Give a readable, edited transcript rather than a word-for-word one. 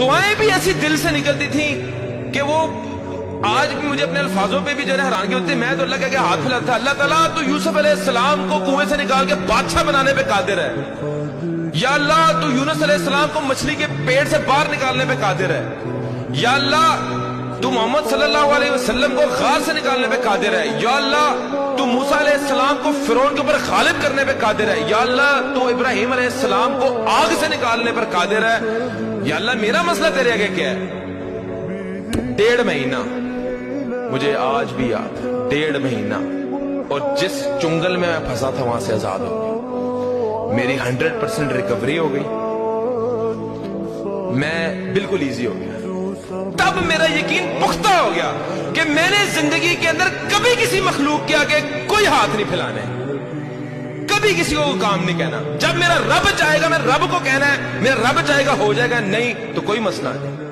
दुआएं भी ऐसी दिल से निकलती थी कि वो आज भी मुझे अपने अल्फाजों पे भी जो है हैरानगी होती है। मैं तो अल्लाह के हाथ फैलाता था, अल्लाह ताला तो यूसुफ अलैहिस्सलाम को कुएं से निकाल के बादशाह बनाने पे कादिर है। या अल्लाह तो यूनुस अलैहिस्सलाम को मछली के पेट से बाहर निकालने पे कादिर है। या अल्लाह तू मोहम्मद सल्लल्लाहु अलैहि वसल्लम को गार से निकालने पे कादिर है। या अल्लाह तू मूसा अलैहिस्सलाम को फिरौन के ऊपर गालिब करने पे कादिर है। या अल्लाह तू इब्राहिम अलैहिस्सलाम को आग से निकालने पर कादिर है। या अल्लाह मेरा मसला तेरे आगे क्या है? 1.5 महीना मुझे आज भी याद है, 1.5 महीना, और जिस चुंगल में मैं फंसा था वहां से आजाद हो गई। मेरी 100% रिकवरी हो गई, मैं बिल्कुल इजी हो गया। तब मेरा यकीन पुख्ता हो गया कि मैंने जिंदगी के अंदर कभी किसी मखलूक के आगे कोई हाथ नहीं फैलाने, कभी किसी को काम नहीं कहना। जब मेरा रब चाहेगा मैं रब को कहना है, मेरा रब चाहेगा हो जाएगा, नहीं तो कोई मसला नहीं।